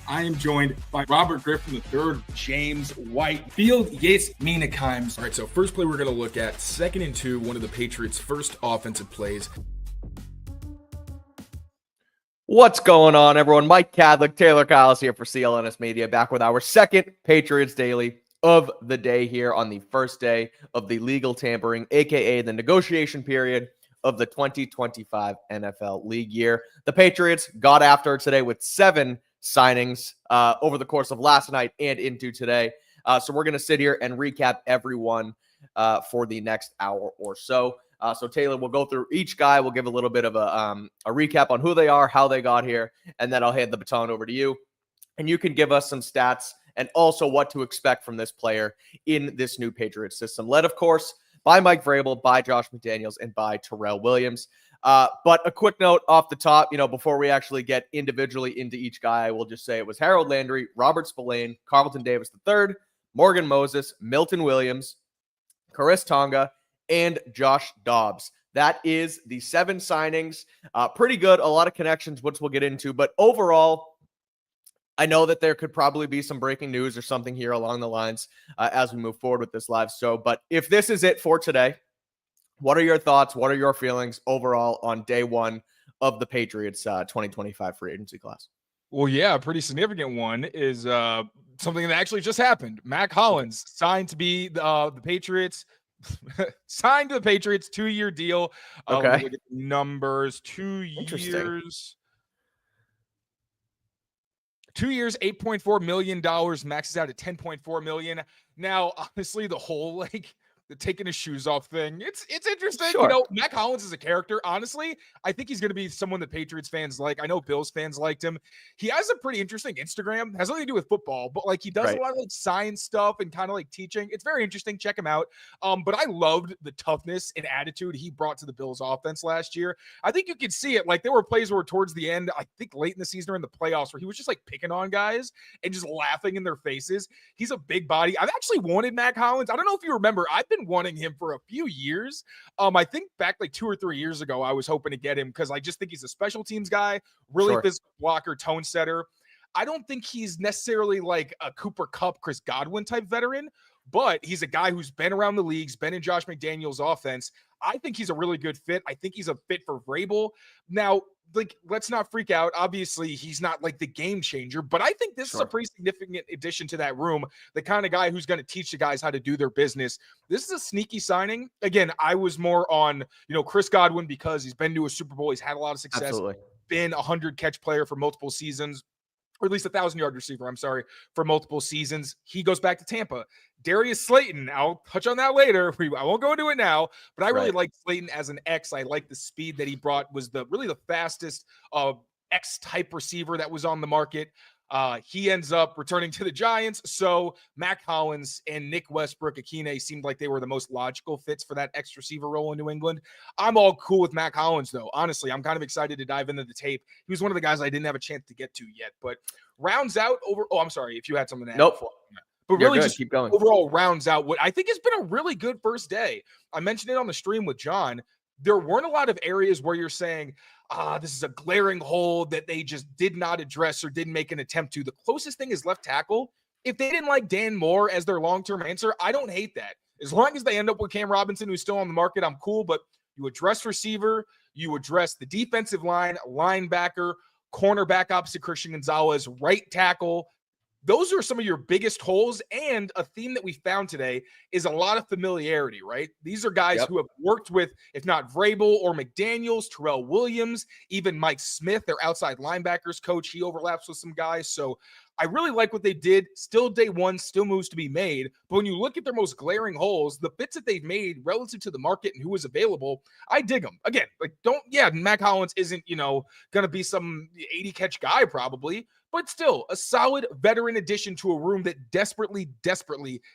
I am joined by Robert Griffin III, James White, Field Yates Meanakhimes. All right, so first play we're going to look at 2nd and 2, one of the Patriots' first offensive plays. What's going on, everyone? Mike Kadlick, Taylor Kyles here for CLNS Media, back with our second Patriots Daily of the day here on the first day of the legal tampering, aka the negotiation period of the 2025 NFL league year. The Patriots got after it today with 7 signings over the course of last night and into today. So we're going to sit here and recap everyone for the next hour or so. So Taylor, we'll go through each guy. We'll give a little bit of a recap on who they are, how they got here, and then I'll hand the baton over to you. And you can give us some stats and also what to expect from this player in this new Patriots system. Led, of course, by Mike Vrabel, by Josh McDaniels, and by Terrell Williams. But a quick note off the top, before we actually get individually into each guy, I will just say it was Harold Landry, Robert Spillane, Carlton Davis III, Morgan Moses, Milton Williams, Khyiris Tonga, and Josh Dobbs. That is the 7 signings. Pretty good. A lot of connections, which we'll get into. But overall, I know that there could probably be some breaking news or something here along the lines as we move forward with this live show. But if this is it for today, what are your thoughts? What are your feelings overall on day one of the Patriots 2025 free agency class? Well, yeah, a pretty significant one is something that actually just happened. Mack Hollins signed to be the Patriots. Signed to the Patriots, 2-year deal. Okay. Look at the numbers, 2 years. 2 years, $8.4 million. Maxes out at $10.4 million. Now, honestly, the whole the taking his shoes off thing, it's interesting. Sure. Mack Hollins is a character. Honestly, I think he's going to be someone that Patriots fans like. I know Bills fans liked him. He has a pretty interesting Instagram. Has nothing to do with football, but he does a lot of science stuff and kind of teaching. It's very interesting. Check him out. But I loved the toughness and attitude he brought to the Bills offense last year. I think you could see it. There were plays where towards the end, I think late in the season or in the playoffs, where he was just picking on guys and just laughing in their faces. He's a big body. I've actually wanted Mack Hollins. I don't know if you remember, I've been wanting him for a few years. I think back 2 or 3 years ago, I was hoping to get him because I just think he's a special teams guy, really physical blocker, tone setter. I don't think he's necessarily a Cooper Kupp, Chris Godwin type veteran, but he's a guy who's been around the leagues, been in Josh McDaniels' offense. I think he's a really good fit. I think he's a fit for Vrabel. Now, let's not freak out. Obviously, he's not the game changer, but I think this is a pretty significant addition to that room. The kind of guy who's going to teach the guys how to do their business. This is a sneaky signing. Again, I was more on, Chris Godwin because he's been to a Super Bowl. He's had a lot of success. Absolutely. Been a 100-catch player for multiple seasons, or at least 1,000-yard receiver, for multiple seasons. He goes back to Tampa. Darius Slayton, I'll touch on that later. I won't go into it now, but I really like Slayton as an X. I like the speed that he brought, was really the fastest X-type receiver that was on the market. He ends up returning to the Giants. So Mack Hollins and Nick Westbrook-Ikhine seemed like they were the most logical fits for that X receiver role in New England. I'm all cool with Mack Hollins, though. Honestly, I'm kind of excited to dive into the tape. He was one of the guys I didn't have a chance to get to yet, but rounds out over. Oh, I'm sorry if you had something to add. Nope. But really, just keep going. Overall rounds out what I think has been a really good first day. I mentioned it on the stream with John. There weren't a lot of areas where you're saying, this is a glaring hole that they just did not address or didn't make an attempt to. The closest thing is left tackle. If they didn't like Dan Moore as their long-term answer, I don't hate that. As long as they end up with Cam Robinson, who's still on the market, I'm cool. But you address receiver, you address the defensive line, linebacker, cornerback opposite Christian Gonzalez, right tackle. Those are some of your biggest holes, and a theme that we found today is a lot of familiarity, right? These are guys who have worked with, if not Vrabel or McDaniels, Terrell Williams, even Mike Smith, their outside linebackers coach. He overlaps with some guys. So I really like what they did. Still day one, still moves to be made. But when you look at their most glaring holes, the fits that they've made relative to the market and who is available, I dig them. Again, Mack Hollins isn't, going to be some 80-catch guy probably, but still a solid veteran addition to a room that desperately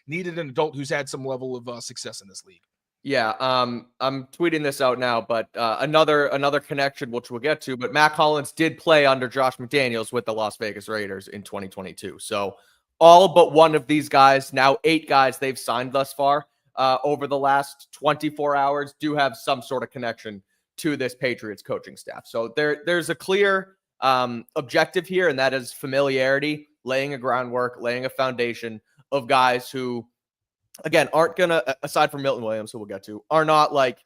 needed an adult who's had some level of success in this league. Yeah, I'm tweeting this out now, but another connection, which we'll get to, but Mack Hollins did play under Josh McDaniels with the Las Vegas Raiders in 2022. So all but one of these guys, now 8 guys they've signed thus far over the last 24 hours, do have some sort of connection to this Patriots coaching staff. So there's a clear objective here, and that is familiarity, laying a groundwork, laying a foundation of guys who, again, aren't going to, aside from Milton Williams, who we'll get to, are not like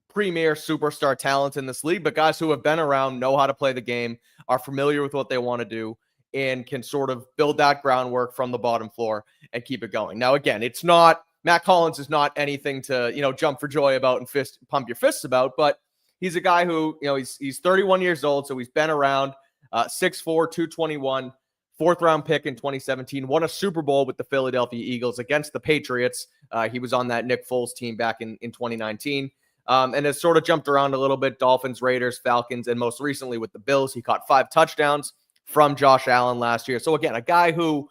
premier superstar talent in this league, but guys who have been around, know how to play the game, are familiar with what they want to do, and can sort of build that groundwork from the bottom floor and keep it going. Now, again, it's not, Mack Hollins is not anything to, jump for joy about and pump your fists about, but he's a guy who, he's 31 years old, so he's been around, 6'4", 221, fourth round pick in 2017, won a Super Bowl with the Philadelphia Eagles against the Patriots. He was on that Nick Foles team back in 2019, and has sort of jumped around a little bit, Dolphins, Raiders, Falcons, and most recently with the Bills. He caught 5 touchdowns from Josh Allen last year. So again, a guy who,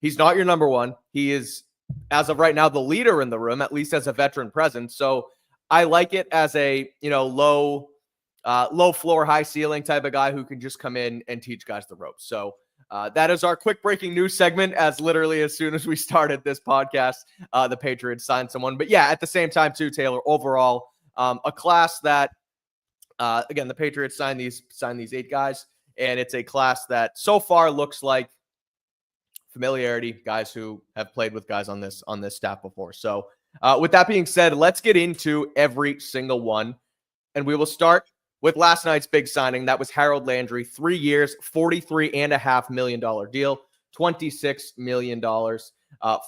he's not your number one. He is, as of right now, the leader in the room, at least as a veteran presence. So I like it as a, low floor, high ceiling type of guy who can just come in and teach guys the ropes. So that is our quick breaking news segment, as literally as soon as we started this podcast, the Patriots signed someone. But yeah, at the same time too, Taylor, overall, a class that, again, the Patriots signed these 8 guys, and it's a class that so far looks like familiarity, guys who have played with guys on this staff before. So with that being said, let's get into every single one, and we will start with last night's big signing. That was Harold Landry, 3 years, $43.5 million deal, $26 million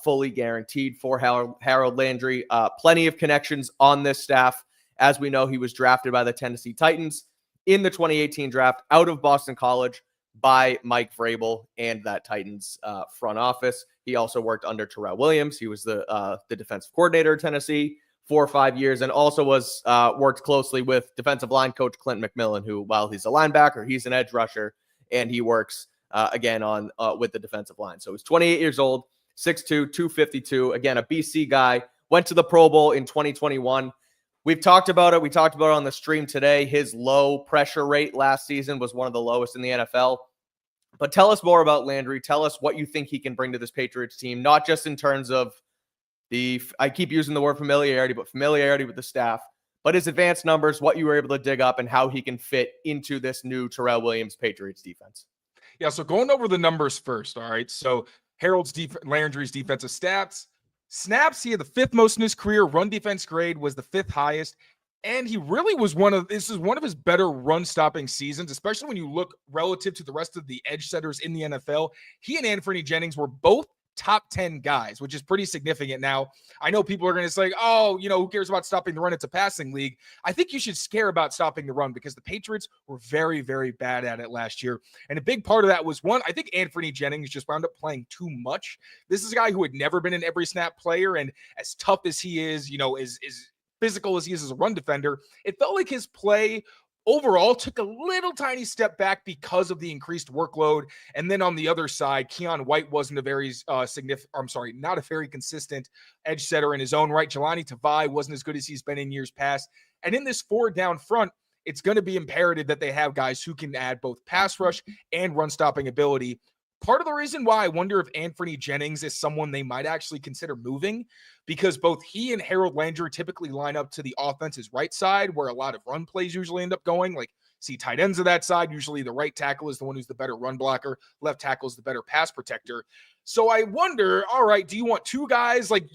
fully guaranteed for Harold Landry. Plenty of connections on this staff. As we know, he was drafted by the Tennessee Titans in the 2018 draft out of Boston College by Mike Vrabel and that Titans front office. He also worked under Terrell Williams. He was the defensive coordinator at Tennessee 4 or 5 years, and also was worked closely with defensive line coach Clint McMillan, who, while he's a linebacker, he's an edge rusher, and he works again on with the defensive line. So he's 28 years old, 6'2", 252. Again, a BC guy. Went to the Pro Bowl in 2021. We've talked about it. We talked about it on the stream today. His low pressure rate last season was one of the lowest in the NFL. But tell us more about Landry. Tell us what you think he can bring to this Patriots team, not just in terms of I keep using the word familiarity, but familiarity with the staff, but his advanced numbers, what you were able to dig up, and how he can fit into this new Terrell Williams Patriots defense. Yeah, so going over the numbers first, all right? So Landry's defensive stats. Snaps, he had the 5th most in his career. Run defense grade was the 5th highest. And he really was one of his better run-stopping seasons, especially when you look relative to the rest of the edge setters in the NFL. He and Anfernee Jennings were both top 10 guys, which is pretty significant. Now, I know people are going to say, oh, who cares about stopping the run? It's a passing league. I think you should care about stopping the run, because the Patriots were very, very bad at it last year. And a big part of that was, one, I think Anfernee Jennings just wound up playing too much. This is a guy who had never been an every snap player, and as tough as he is, is physical as he is as a run defender, it felt like his play overall took a little tiny step back because of the increased workload. And then on the other side, Keon White wasn't a very not a very consistent edge setter in his own right. Jelani Tavai wasn't as good as he's been in years past. And in this 4-down front, it's going to be imperative that they have guys who can add both pass rush and run stopping ability. Part of the reason why I wonder if Anfernee Jennings is someone they might actually consider moving, because both he and Harold Landry typically line up to the offense's right side, where a lot of run plays usually end up going. Like, see tight ends of that side. Usually the right tackle is the one who's the better run blocker. Left tackle is the better pass protector. So I wonder, all right, do you want 2 guys? Like,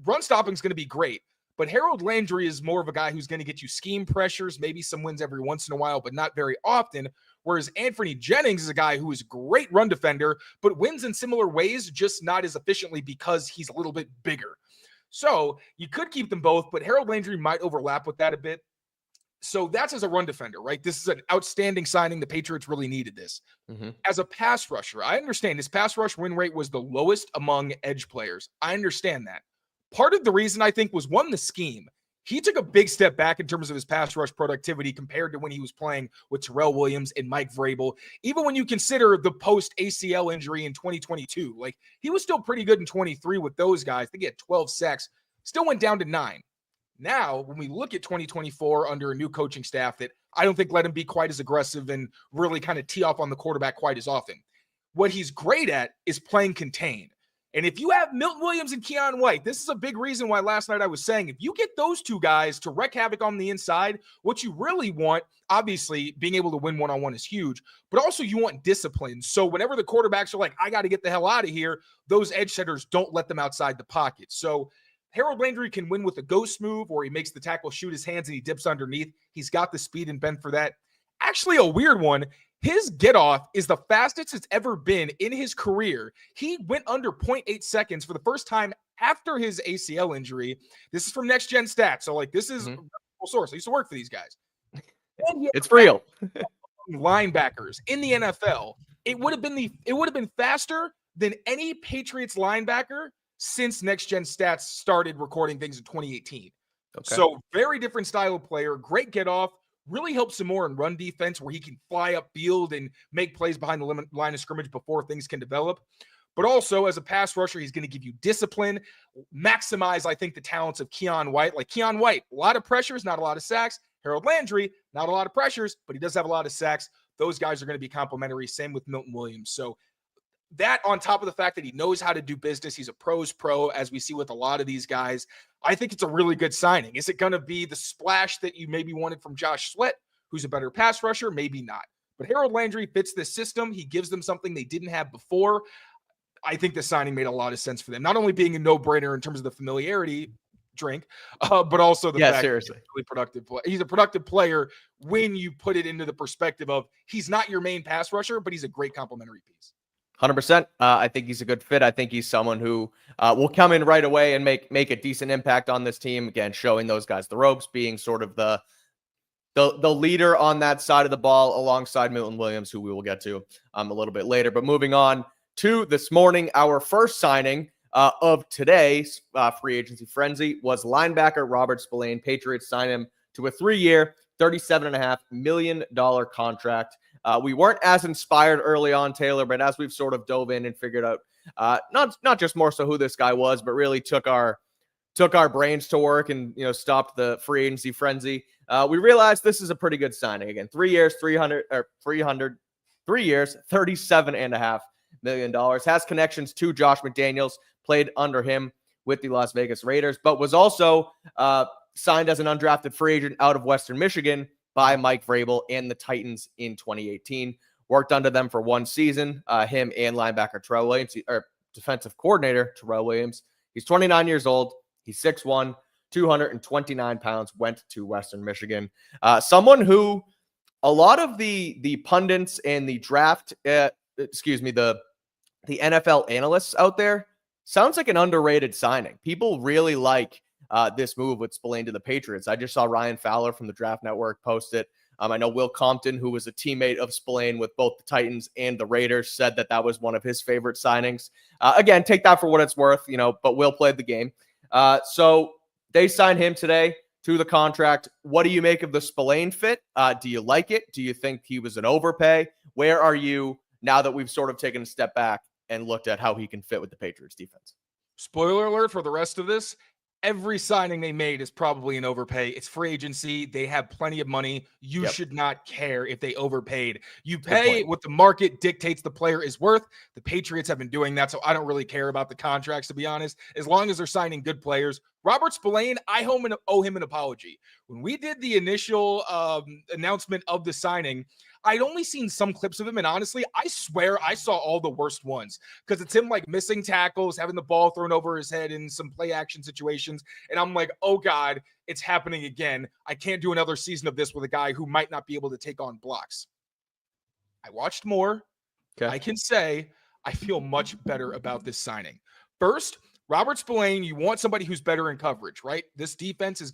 run stopping is going to be great, but Harold Landry is more of a guy who's going to get you scheme pressures, maybe some wins every once in a while, but not very often. Whereas Anfernee Jennings is a guy who is a great run defender, but wins in similar ways, just not as efficiently because he's a little bit bigger. So you could keep them both, but Harold Landry might overlap with that a bit. So that's as a run defender, right? This is an outstanding signing. The Patriots really needed this. Mm-hmm. As a pass rusher, I understand his pass rush win rate was the lowest among edge players. I understand that. Part of the reason, I think, was, one, the scheme. He took a big step back in terms of his pass rush productivity compared to when he was playing with Terrell Williams and Mike Vrabel. Even when you consider the post-ACL injury in 2022, like, he was still pretty good in 23 with those guys. I think he had 12 sacks, still went down to 9. Now, when we look at 2024 under a new coaching staff that I don't think let him be quite as aggressive and really kind of tee off on the quarterback quite as often, what he's great at is playing contain. And if you have Milton Williams and Keion White, this is a big reason why last night I was saying, if you get those two guys to wreak havoc on the inside, what you really want, obviously being able to win one-on-one is huge, but also you want discipline. So whenever the quarterbacks are like, I got to get the hell out of here, those edge setters don't let them outside the pocket. So Harold Landry can win with a ghost move where he makes the tackle shoot his hands and he dips underneath. He's got the speed and bend for that. Actually, a weird one. His get off is the fastest it's ever been in his career. He went under 0.8 seconds for the first time after his ACL injury. This is from Next Gen Stats. So, like, this is a source. I used to work for these guys. It's real. Linebackers in the NFL. It would have been faster than any Patriots linebacker since Next Gen Stats started recording things in 2018. Okay. So, very different style of player. Great get off. Really helps him more in run defense where he can fly upfield and make plays behind the line of scrimmage before things can develop. But also, as a pass rusher, he's going to give you discipline, maximize, I think, the talents of Keion White. Like Keion White, a lot of pressures, not a lot of sacks. Harold Landry, not a lot of pressures, but he does have a lot of sacks. Those guys are going to be complementary. Same with Milton Williams. So that on top of the fact that he knows how to do business, he's a pro's pro, as we see with a lot of these guys. I think it's a really good signing. Is it going to be the splash that you maybe wanted from Josh Sweat, who's a better pass rusher? Maybe not. But Harold Landry fits this system. He gives them something they didn't have before. I think the signing made a lot of sense for them. Not only being a no-brainer in terms of the familiarity drink, but also the fact seriously. That he's a really productive player. He's a productive player when you put it into the perspective of he's not your main pass rusher, but he's a great complementary piece. 100%. I think he's a good fit. I think he's someone who will come in right away and make a decent impact on this team. Again, showing those guys the ropes, being sort of the leader on that side of the ball alongside Milton Williams, who we will get to a little bit later. But moving on to this morning, our first signing of today's free agency frenzy was linebacker Robert Spillane. Patriots signed him to a 3-year, $37.5 million contract. We weren't as inspired early on, Taylor, but as we've sort of dove in and figured out not just more so who this guy was, but really took our brains to work and stopped the free agency frenzy, we realized this is a pretty good signing. Again, 3 years, 3 years, $37.5 million. Has connections to Josh McDaniels, played under him with the Las Vegas Raiders, but was also signed as an undrafted free agent out of Western Michigan by Mike Vrabel and the Titans in 2018. Worked under them for one season, him and linebacker Terrell Williams, or defensive coordinator Terrell Williams. He's 29 years old. He's 6'1", 229 pounds, went to Western Michigan. Someone who a lot of the pundits and the draft, the NFL analysts out there, sounds like an underrated signing. People really like this move with Spillane to the Patriots. I just saw Ryan Fowler from the Draft Network post it. I know Will Compton, who was a teammate of Spillane with both the Titans and the Raiders, said that was one of his favorite signings. Again, take that for what it's worth, but Will played the game. So they signed him today to the contract. What do you make of the Spillane fit? Do you like it? Do you think he was an overpay? Where are you now that we've sort of taken a step back and looked at how he can fit with the Patriots defense? Spoiler alert for the rest of this. Every signing they made is probably an overpay. It's free agency. They have plenty of money. You should not care if they overpaid. You pay what the market dictates the player is worth. The Patriots have been doing that, so I don't really care about the contracts, to be honest. As long as they're signing good players. Robert Spillane, I owe him an apology. When we did the initial announcement of the signing, I'd only seen some clips of him, and honestly, I swear I saw all the worst ones because it's him like missing tackles, having the ball thrown over his head in some play action situations, and I'm like, oh God, it's happening again. I can't do another season of this with a guy who might not be able to take on blocks. I watched more. Okay. I can say I feel much better about this signing. First, Robert Spillane, you want somebody who's better in coverage, right? This defense is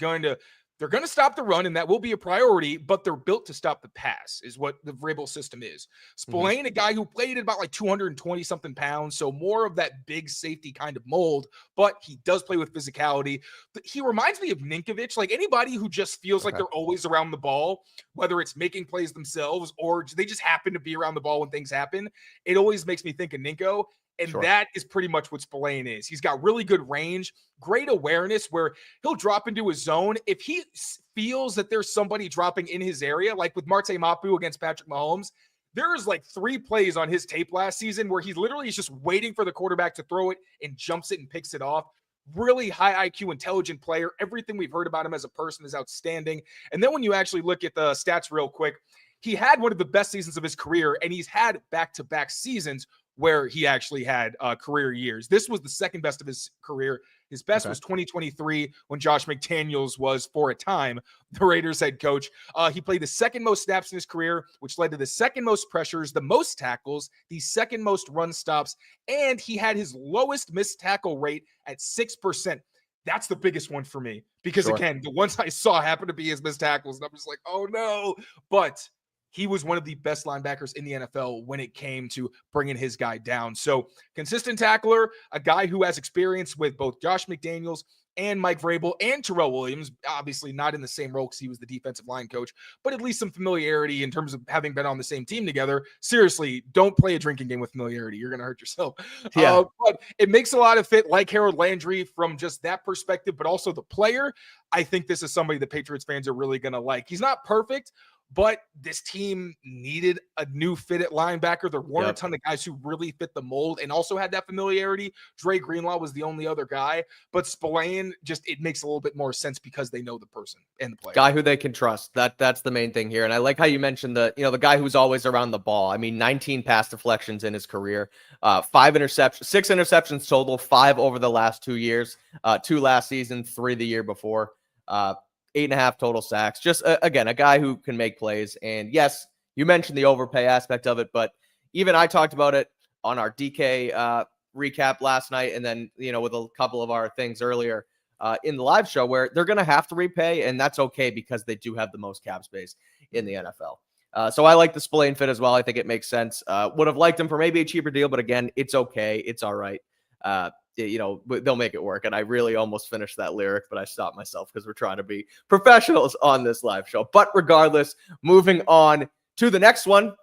they're going to stop the run, and that will be a priority, but they're built to stop the pass is what the Vrabel system is. Spillane, a guy who played at about like 220-something pounds, so more of that big safety kind of mold, but he does play with physicality. He reminds me of Ninkovich, like anybody who just feels like they're always around the ball, whether it's making plays themselves or they just happen to be around the ball when things happen. It always makes me think of Ninko. And that is pretty much what Spillane is. He's got really good range, great awareness where he'll drop into his zone. If he feels that there's somebody dropping in his area, like with Marte Mapu against Patrick Mahomes, There is like 3 plays on his tape last season where he literally is just waiting for the quarterback to throw it and jumps it and picks it off. Really high IQ, intelligent player. Everything we've heard about him as a person is outstanding. And then when you actually look at the stats real quick, he had one of the best seasons of his career, and he's had back-to-back seasons where he actually had career years. This was the second best of his career. His best was 2023 when Josh McDaniels was, for a time, the Raiders head coach. He played the second most snaps in his career, which led to the second most pressures, the most tackles, the second most run stops, and he had his lowest missed tackle rate at 6%. That's the biggest one for me because, again, the ones I saw happened to be his missed tackles, and I'm just like, oh, no. But he was one of the best linebackers in the NFL when it came to bringing his guy down. So consistent tackler, a guy who has experience with both Josh McDaniels and Mike Vrabel and Terrell Williams, obviously not in the same role because he was the defensive line coach, but at least some familiarity in terms of having been on the same team together. Seriously, don't play a drinking game with familiarity. You're going to hurt yourself. Yeah. But it makes a lot of fit, like Harold Landry, from just that perspective, but also the player. I think this is somebody the Patriots fans are really going to like. He's not perfect, but this team needed a new fit at linebacker. There weren't a ton of guys who really fit the mold and also had that familiarity. Dre Greenlaw was the only other guy, but Spillane, it makes a little bit more sense because they know the person and the player. Guy who they can trust. That's the main thing here. And I like how you mentioned the guy who's always around the ball. I mean, 19 pass deflections in his career, 6 interceptions total, 5 over the last 2 years, 2 last season, 3 the year before. 8.5 total sacks. Just, again, a guy who can make plays. And yes, you mentioned the overpay aspect of it, but even I talked about it on our DK recap last night, and then, with a couple of our things earlier in the live show, where they're going to have to repay, and that's okay because they do have the most cap space in the NFL. So I like the Spillane fit as well. I think it makes sense. Would have liked him for maybe a cheaper deal, but again, it's okay. It's all right. They'll make it work. And I really almost finished that lyric, but I stopped myself because we're trying to be professionals on this live show. But regardless, moving on to the next one,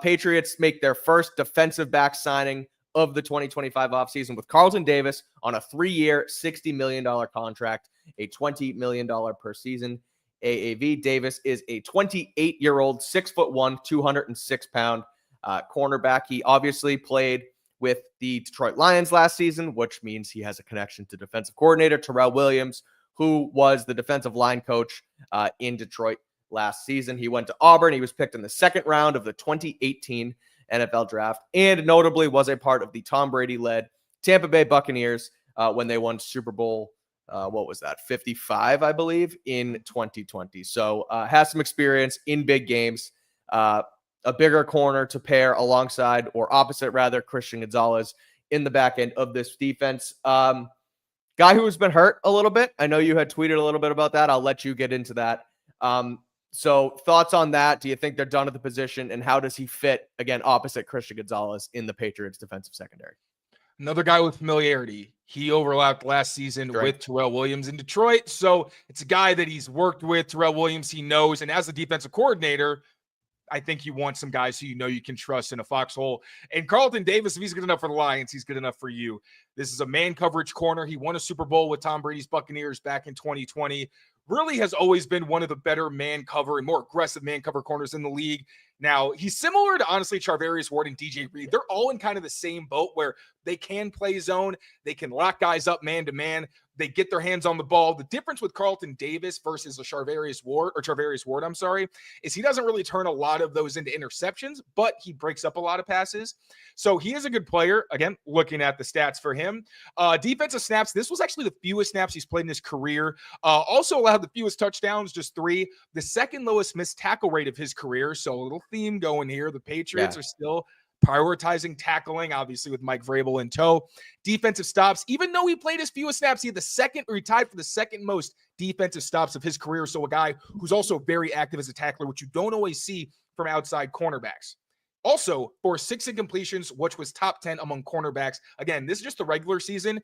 Patriots make their first defensive back signing of the 2025 offseason with Carlton Davis on a 3-year, $60 million contract, a $20 million per season AAV. Davis is a 28-year-old, 6'1", 206-pound cornerback. He obviously played with the Detroit Lions last season, which means he has a connection to defensive coordinator Terrell Williams, who was the defensive line coach in Detroit last season. He went to Auburn. He was picked in the 2nd round of the 2018 NFL draft, and notably was a part of the Tom Brady-led Tampa Bay Buccaneers when they won Super Bowl, 55, I believe, in 2020. So has some experience in big games. A bigger corner to pair alongside, or opposite rather, Christian Gonzalez in the back end of this defense. Guy who has been hurt a little bit. I know you had tweeted a little bit about that. I'll let you get into that. So thoughts on that? Do you think they're done at the position? And how does he fit, again, opposite Christian Gonzalez in the Patriots defensive secondary? Another guy with familiarity. He overlapped last season with Terrell Williams in Detroit. So it's a guy that he's worked with. Terrell Williams, he knows. And as a defensive coordinator, I think you want some guys who you can trust in a foxhole. And Carlton Davis, if he's good enough for the Lions, he's good enough for you. This is a man coverage corner. He won a Super Bowl with Tom Brady's Buccaneers back in 2020. Really has always been one of the better man cover and more aggressive man cover corners in the league. Now, he's similar to, honestly, Charvarius Ward and DJ Reed. They're all in kind of the same boat where they can play zone. They can lock guys up man to man. They get their hands on the ball. The difference with Carlton Davis versus a Charvarius Ward, is he doesn't really turn a lot of those into interceptions, but he breaks up a lot of passes. So he is a good player. Again, looking at the stats for him. Defensive snaps, this was actually the fewest snaps he's played in his career. Also allowed the fewest touchdowns, just 3. The second lowest missed tackle rate of his career. So a little theme going here. The Patriots are still prioritizing tackling, obviously, with Mike Vrabel in tow. Defensive stops, even though he played his fewest snaps, he had he tied for the second most defensive stops of his career. So a guy who's also very active as a tackler, which you don't always see from outside cornerbacks. Also, for 6 incompletions, which was top 10 among cornerbacks. Again, this is just the regular season.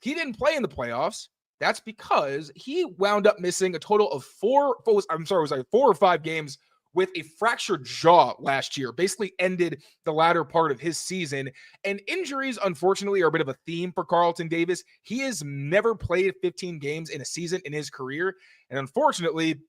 He didn't play in the playoffs. That's because he wound up missing a total of 4 or 5 games with a fractured jaw last year, basically ended the latter part of his season. And injuries, unfortunately, are a bit of a theme for Carlton Davis. He has never played 15 games in a season in his career. And unfortunately,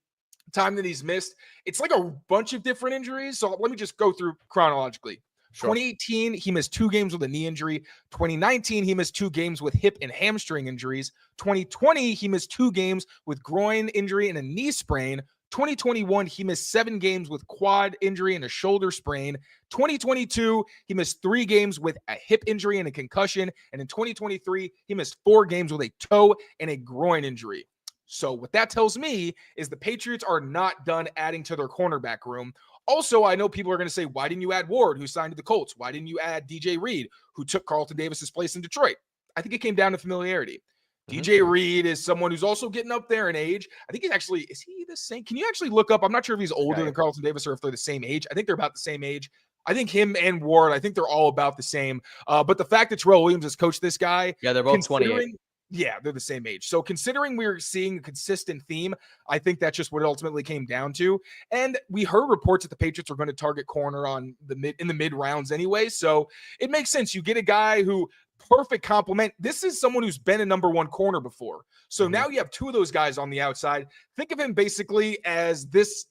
time that he's missed, it's like a bunch of different injuries. So let me just go through chronologically. Sure. 2018, he missed 2 games with a knee injury. 2019, he missed 2 games with hip and hamstring injuries. 2020, he missed 2 games with groin injury and a knee sprain. 2021, he missed 7 games with quad injury and a shoulder sprain. 2022, he missed 3 games with a hip injury and a concussion. And in 2023, he missed 4 games with a toe and a groin injury. So what that tells me is the Patriots are not done adding to their cornerback room. Also, I know people are going to say, why didn't you add Ward, who signed to the Colts? Why didn't you add DJ Reed, who took Carlton Davis's place in Detroit? I think it came down to familiarity. DJ Reed is someone who's also getting up there in age. I think is he the same? Can you actually look up? I'm not sure if he's older than Carlton Davis or if they're the same age. I think they're about the same age. I think him and Ward, I think they're all about the same. But the fact that Terrell Williams has coached this guy. Yeah, they're both 28. Yeah, they're the same age. So considering we're seeing a consistent theme, I think that's just what it ultimately came down to. And we heard reports that the Patriots were going to target corner in the mid rounds anyway. So it makes sense. You get a guy who perfect complement. This is someone who's been a number 1 corner before. So now you have 2 of those guys on the outside. Think of him basically as this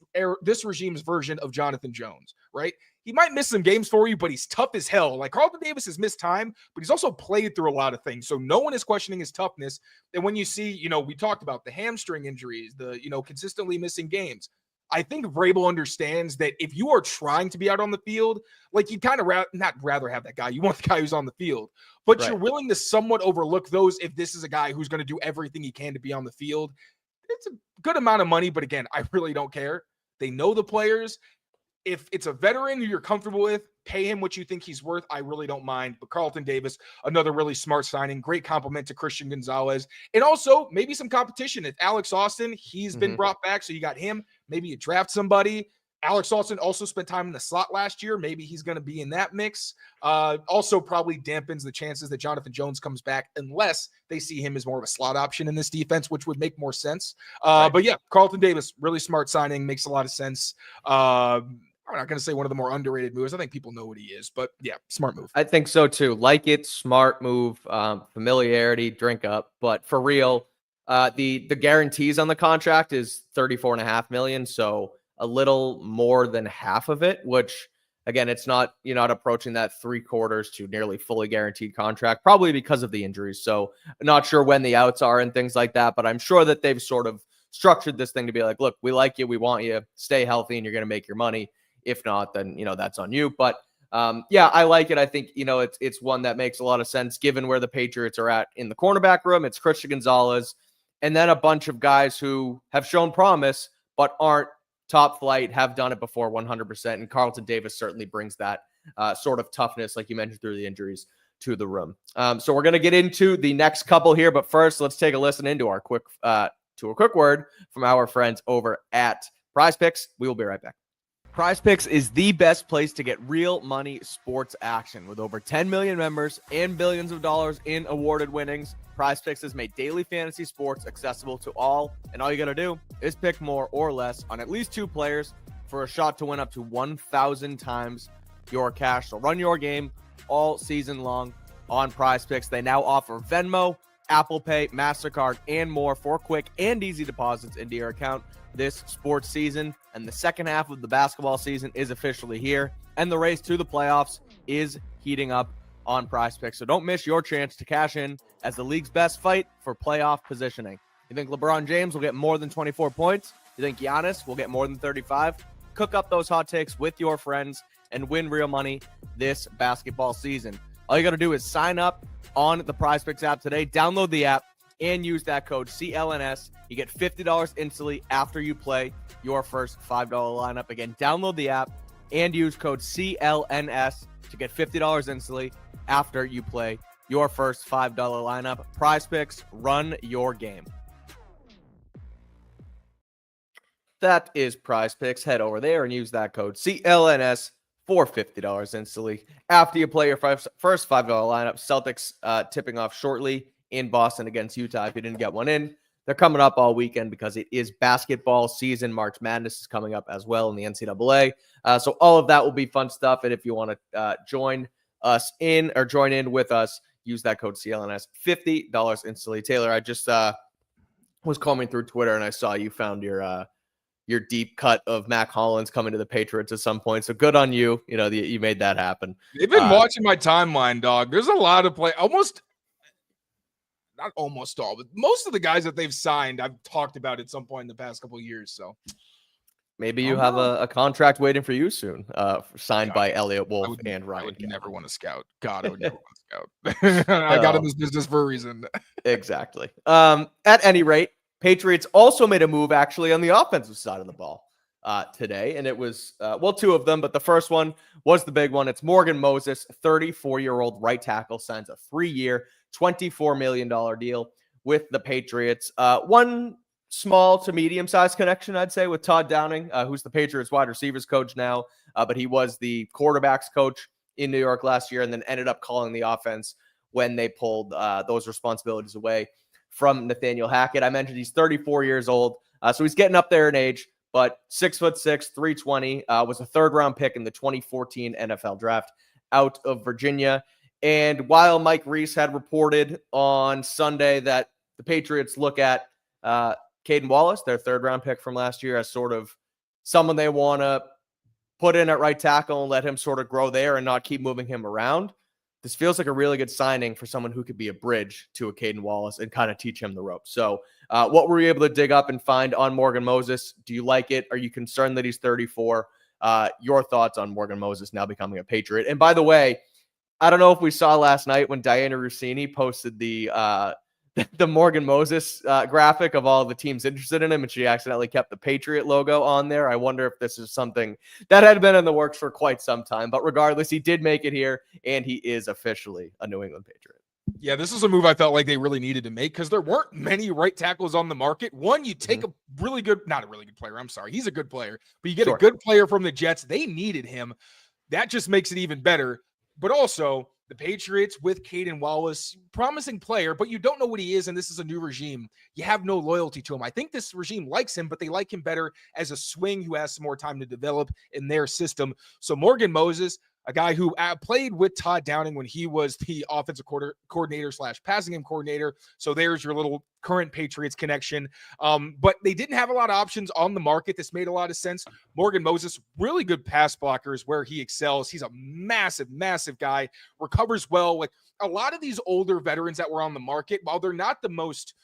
regime's version of Jonathan Jones, right? He might miss some games for you, but he's tough as hell. Like Carlton Davis has missed time, but he's also played through a lot of things. So no one is questioning his toughness. And when you see, we talked about the hamstring injuries, the, consistently missing games. I think Vrabel understands that if you are trying to be out on the field, like you'd kind of not rather have that guy. You want the guy who's on the field, but you're willing to somewhat overlook those if this is a guy who's going to do everything he can to be on the field. It's a good amount of money, but again, I really don't care. They know the players. If it's a veteran who you're comfortable with, pay him what you think he's worth. I really don't mind. But Carlton Davis, another really smart signing, great compliment to Christian Gonzalez. And also maybe some competition. If Alex Austin, he's been brought back, so you got him. Maybe you draft somebody. Alex Austin also spent time in the slot last year. Maybe he's going to be in that mix. Also probably dampens the chances that Jonathan Jones comes back unless they see him as more of a slot option in this defense, which would make more sense. But yeah, Carlton Davis, really smart signing, makes a lot of sense. I'm not going to say one of the more underrated moves. I think people know what he is, but yeah, smart move. I think so too. Like it, smart move, familiarity, drink up. But for real, the guarantees on the contract is $34.5 million. So a little more than half of it, which again, it's not, you're not approaching that 3/4 to nearly fully guaranteed contract, probably because of the injuries. So not sure when the outs are and things like that, but I'm sure that they've sort of structured this thing to be like, look, we like you, we want you, stay healthy, and you're going to make your money. If not, then, that's on you. But yeah, I like it. I think, it's one that makes a lot of sense given where the Patriots are at in the cornerback room. It's Christian Gonzalez and then a bunch of guys who have shown promise, but aren't top flight, have done it before 100%. And Carlton Davis certainly brings that sort of toughness, like you mentioned, through the injuries to the room. So we're going to get into the next couple here, but first let's take a listen into our quick word from our friends over at Prize Picks. We will be right back. Prize Picks is the best place to get real money sports action. With over 10 million members and billions of dollars in awarded winnings, Prize Picks has made daily fantasy sports accessible to all, and all you got to do is pick more or less on at least 2 players for a shot to win up to 1,000 times your cash. So run your game all season long on Prize Picks. They now offer Venmo, Apple Pay, MasterCard, and more for quick and easy deposits into your account this sports season. And the second half of the basketball season is officially here, and the race to the playoffs is heating up on Prize Picks. So don't miss your chance to cash in as the league's best fight for playoff positioning. You think LeBron James will get more than 24 points? You think Giannis will get more than 35? Cook up those hot takes with your friends and win real money this basketball season. All you got to do is sign up on the Prize Picks app today. Download the app and use that code CLNS. You get $50 instantly after you play your first $5 lineup. Again, download the app and use code CLNS to get $50 instantly after you play your first $5 lineup. Prize Picks, run your game. That is Prize Picks. Head over there and use that code CLNS for $50 instantly after you play your first $5 lineup. Celtics tipping off shortly in Boston against Utah. If you didn't get one in, they're coming up all weekend because it is basketball season. March Madness is coming up as well in the NCAA. So all of that will be fun stuff. And if you want to join in with us, use that code CLNS, $50 instantly. Taylor, I just was combing through Twitter and I saw you found your your deep cut of Mack Hollins coming to the Patriots at some point. So good on you. You know, you made that happen. They've been watching my timeline, dog. There's a lot of not almost all, but most of the guys that they've signed, I've talked about at some point in the past couple of years. So maybe you have a contract waiting for you soon, signed by Elliot Wolf and Ryan. I would never want to scout. God, I would never want to scout. I got in this business for a reason. Exactly. At any rate, Patriots also made a move actually on the offensive side of the ball today. And it was, two of them, but the first one was the big one. It's Morgan Moses, 34-year-old right tackle, signs a 3-year, $24 million deal with the Patriots. One small to medium-sized connection, I'd say, with Todd Downing, who's the Patriots wide receivers coach now, but he was the quarterbacks coach in New York last year and then ended up calling the offense when they pulled those responsibilities away from Nathaniel Hackett. I mentioned he's 34 years old, so he's getting up there in age, but 6'6", 320, was a third-round pick in the 2014 NFL draft out of Virginia. And while Mike Reese had reported on Sunday that the Patriots look at Caden Wallace, their third-round pick from last year, as sort of someone they want to put in at right tackle and let him sort of grow there and not keep moving him around, this feels like a really good signing for someone who could be a bridge to a Caden Wallace and kind of teach him the ropes. So what were you able to dig up and find on Morgan Moses? Do you like it? Are you concerned that he's 34? Your thoughts on Morgan Moses now becoming a Patriot? And by the way, I don't know if we saw last night when Diana Rossini posted the Morgan Moses graphic of all the teams interested in him, and she accidentally kept the Patriot logo on there. I wonder if this is something that had been in the works for quite some time. But regardless, he did make it here, and he is officially a New England Patriot. Yeah, this is a move I felt like they really needed to make because there weren't many right tackles on the market. One, you take a really good, not a really good player, I'm sorry, he's a good player, but you get a good player from the Jets. They needed him. That just makes it even better. But also, the Patriots with Caden Wallace, promising player, but you don't know what he is, and this is a new regime. You have no loyalty to him. I think this regime likes him, but they like him better as a swing who has some more time to develop in their system. So Morgan Moses, a guy who played with Todd Downing when he was the offensive coordinator / passing game coordinator. So there's your little current Patriots connection. But they didn't have a lot of options on the market. This made a lot of sense. Morgan Moses, really good pass blockers where he excels. He's a massive, massive guy, recovers well. Like a lot of these older veterans that were on the market, while they're not the most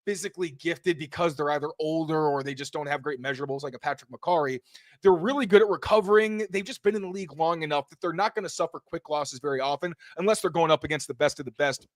physically gifted because they're either older or they just don't have great measurables like a Patrick McCarry, they're really good at recovering. They've just been in the league long enough that they're not going to suffer quick losses very often unless they're going up against the best of the best.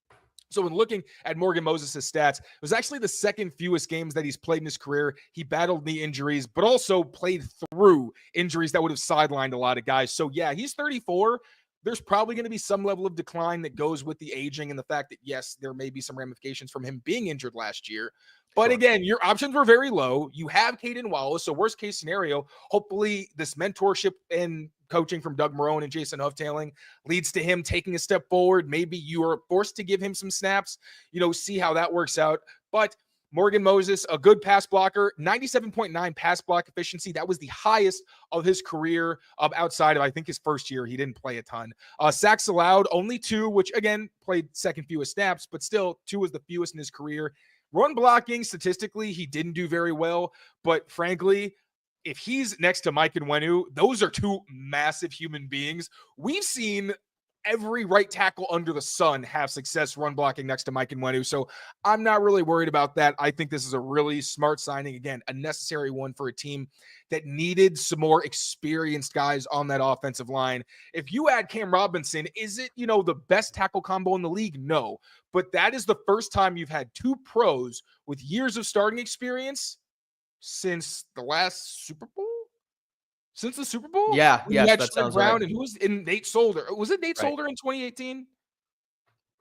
So when looking at Morgan Moses' stats, it was actually the second fewest games that he's played in his career. He battled knee injuries, but also played through injuries that would have sidelined a lot of guys. So yeah, he's 34. There's probably going to be some level of decline that goes with the aging and the fact that, yes, there may be some ramifications from him being injured last year. But again, your options were very low. You have Caden Wallace. So worst case scenario, hopefully this mentorship and coaching from Doug Marrone and Jason Huftailing leads to him taking a step forward. Maybe you are forced to give him some snaps, see how that works out. But Morgan Moses, a good pass blocker, 97.9 pass block efficiency. That was the highest of his career outside of, I think, his first year. He didn't play a ton. Sacks allowed, only 2, which, again, played second fewest snaps, but still 2 was the fewest in his career. Run blocking, statistically, he didn't do very well. But frankly, if he's next to Mike Onwenu, those are 2 massive human beings. We've seen every right tackle under the sun have success run blocking next to Mike Onwenu. So I'm not really worried about that. I think this is a really smart signing. Again, a necessary one for a team that needed some more experienced guys on that offensive line. If you add Cam Robinson, is it, the best tackle combo in the league? No. But that is the first time you've had 2 pros with years of starting experience since the last Super Bowl? Since the Super Bowl? Yeah, yes, that sounds Brown, right. And who was in Nate Solder? Was it Nate Solder in 2018?